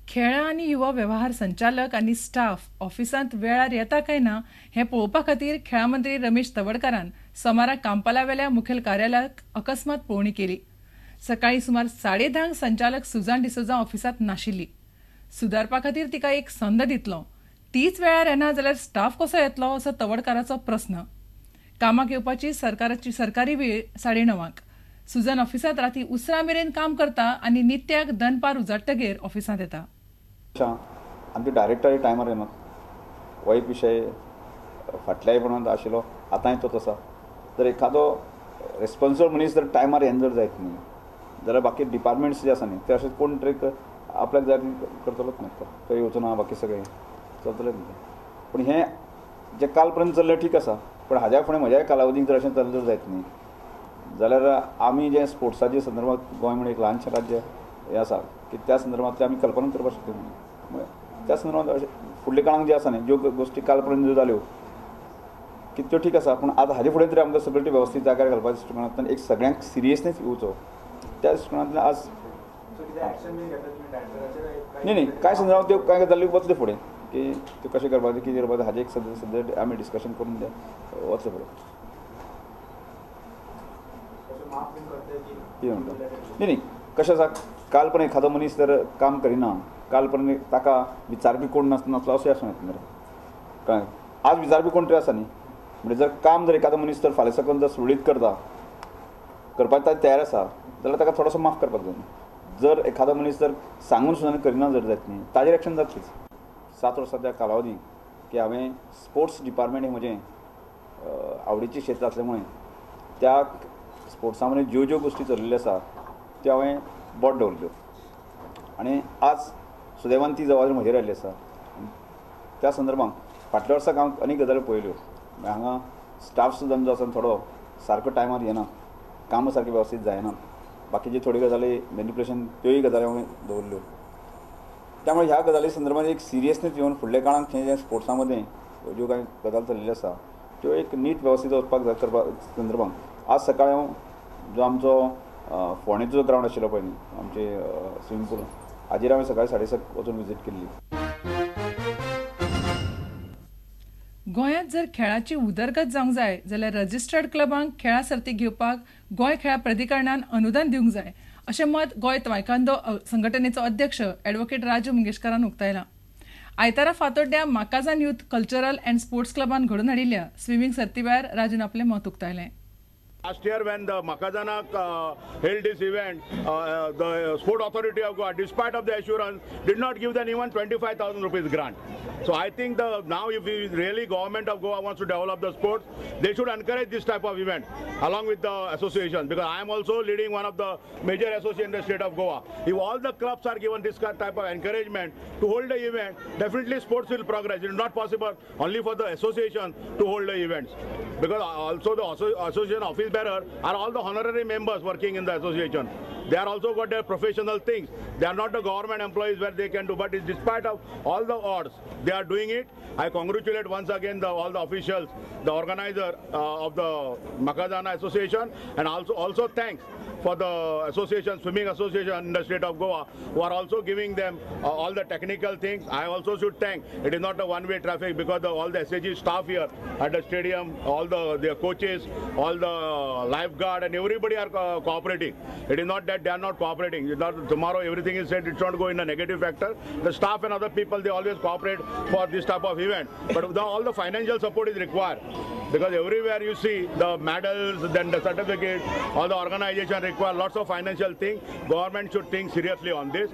खेळां आनी युवा वेव्हार संचालक आनी स्टाफ ऑफिसांत वेळार येता काय ना हें पळोवपा खातीर खेळां मंत्री रमेश तवडकारान सोमारा कांपालावेल्या मुखेल कार्यालयाक अकस्मात पळोवणी केली. सकाळीं सुमार 10:30 संचालक सुजान डिसोजा ऑफिसांत नाशिल्ली. सुदारपा खातीर तिका एक संद दितलो. तीच वेळार येना जाल्यार स्टाफ कसो येतलो असो तवडकाराचो प्रस्न. कामाक येवपाची सरकारी वेळ 9:30. सुजान ऑफिसांत राती उसरां मेरेन काम करता आनी नित्याक दनपार उजडटगीर ऑफिसांत येता. आमचे डायरेक्टरय टायमार येनात. हो एक विशय फाटल्याय प्रमाणात आशिल्लो, आतांय तोच आसा. जर एखादो रेस्पॉन्सिबल मनीस जर टायमार येना जर जायत न्ही जाल्यार बाकी डिपार्टमेंट्स जे आसा न्ही ते अशें कोण तरी आपल्याक जाय करतलोच न्ही. थंय येवचो ना, बाकी सगळें चलतलें न्ही. पूण हें जें काल पर्यंत चल्लें ठीक आसा, पूण हाज्या फुडें म्हज्याय कालावधीक जर अशें चल्लें जर जायत न्ही जाल्यार आमी जें स्पोर्ट्साच्या संदर्भांत गोंय म्हणून एक ल्हानशें राज्य हें आसा की त्या संदर्भांतले आमी कल्पना करपाक शकना. त्या संदर्भांत अशें फुडल्या काळांत जे आसा न्ही ज्यो गोश्टी काल पर्यंत ज्यो जाल्यो की त्यो ठीक आसा, पूण आतां हाजे फुडें तरी आमकां सगळें त्यो वेवस्थीत जाग्यार घालपाच्या दृश्टिकोनांतल्यान एक सगळ्यांक सिरियसनेस येवचो त्या दृश्टिकोनांतल्यान आज न्ही कांय संदर्भांत त्यो कांय गजाली वतल्यो फुडें की त्यो कशें करपाचें कितें करपाचें हाजें एक सद्या आमी डिस्कशन करून वतले फुडें. कितें म्हणटा न्ही कशें आसा, काल पर्यंत एखादो मनीस जर काम करिना, काल पर्यंत ताका विचारपी कोण नासलो अशें आसूं येता मरे. कळ्ळें. आज विचारपी कोण तरी आसा न्ही म्हणजे जर काम जर एखादो मनीस जर फाल्यां साकून जर सुरळीत करपाक तयार आसा जाल्यार ताका थोडोसो माफ करपाक जाय. जर एखादो मनीस जर सांगून सुद्दां करिना जर जायत न्ही ताजेर एक्शन जातलीच. 7 वर्सांच्या कालावधीक की हांवें स्पोर्ट्स डिपार्टमेंट हें म्हजें आवडीचें क्षेत्र आसल्या त्या स्पोर्ट्सा मदें ज्यो ज्यो गोश्टी चलिल्ल्यो आसा त्यो हांवें बोट दवरल्यो आनी आज सुदैवान ती जबाबदारी म्हजेर आयिल्ली आसा. त्या संदर्भांत फाटल्या वर्साक हांव अनेक गजाली पळयल्यो. हांगा स्टाफ सुद्दां जो आसा थोडो सारको टायमार येना, कामां सारकी वेवस्थीत जायना, बाकीची थोडी गजाली मॅनिप्युलेशन त्योय गजाली हांवें दवरल्यो. त्यामुळे ह्या गजाली संदर्भांत एक सिरियसनेस येवन फुडल्या काळांत जें स्पोर्ट्सा मदें ज्यो कांय गजाली चलिल्ल्यो आसा त्यो एक नीट वेवस्थीत वचपाक जाय करपा संदर्भांत आज सकाळीं हांव जो आमचो फोंडेचो जो ग्रावंड आशिल्लो पळय न्ही आमचे स्विमींग पूल हाजेर हांवें सकाळीं 7:30 वचून विजीट केल्ली. गोंयांत जर खेळाची उदरगत जावंक जाय जाल्यार रजिस्टर्ड क्लबांक खेळा सर्ती घेवपाक गोंय खेळा प्राधिकरणान अनुदान दिवंक जाय अशें मत गोंय तायक्वांदो संघटनेचो अध्यक्ष ॲडव्होकेट राजू मंगेशकारान उक्तायलां. आयतारा फातोड्ड्या Macazana youth cultural and sports क्लबान घडोवन हाडिल्ल्या स्विमींग सर्ती वेळार राजून आपलें मत उक्तायलें. Last year when the Makadana held this event, the Sport Authority of Goa, despite of the assurance, did not give them even 25,000 rupees grant. So I think now if really government of Goa wants to develop the sports, they should encourage this type of event along with the association, because I am also leading one of the major associations in the state of Goa. If all the clubs are given this type of encouragement to hold the event, definitely sports will progress. It is not possible only for the association to hold the events, because also the association office bearer are all the honorary members working in the association. They are also got their professional things. They are not the government employees where they can do, but despite of all the odds, they are doing it. I congratulate once again all the officials, the organizer of the Makadana Association, and also thanks for the association, swimming association in the state of Goa, who are also giving them all the technical things. I also should thank, it is not a one-way traffic, because all the SAG staff here at the stadium, all their coaches, all the lifeguard and everybody are cooperating. It is not that they are not cooperating. It's not tomorrow everything is said, it's not going in a negative factor. The staff and other people, they always cooperate for this type of event. But all the financial support is required, because everywhere you see the medals, then the certificate, all the organization require lots of financial things. Government should think seriously on this.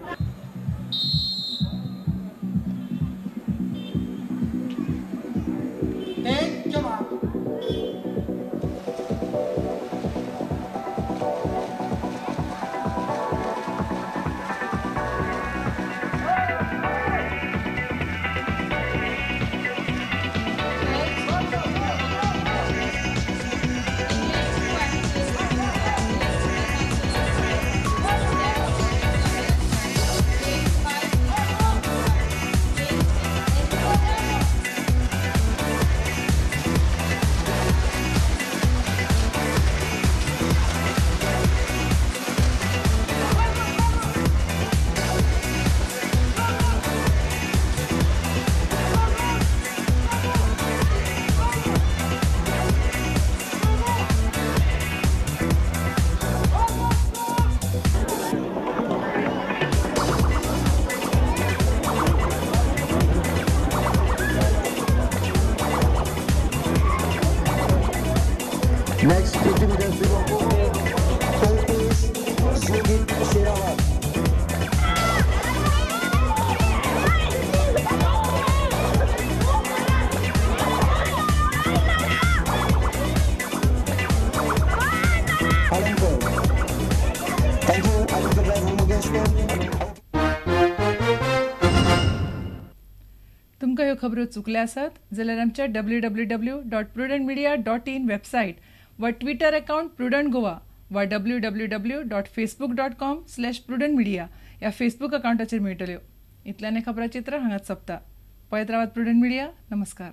Thank you. I will get तुमकां ह्यो खबरो चुकल्या आसात जाल्यार आमच्या www.prudentmedia.in website वा Twitter account prudent Goa वा www.facebook.com/prudentmedia ह्या फेसबूक अकाउंटाचेर मेळटल्यो. इतल्यान खबरां चित्र हांगाच सोंपता. पळयत रावात प्रुडंट मिडिया. नमस्कार.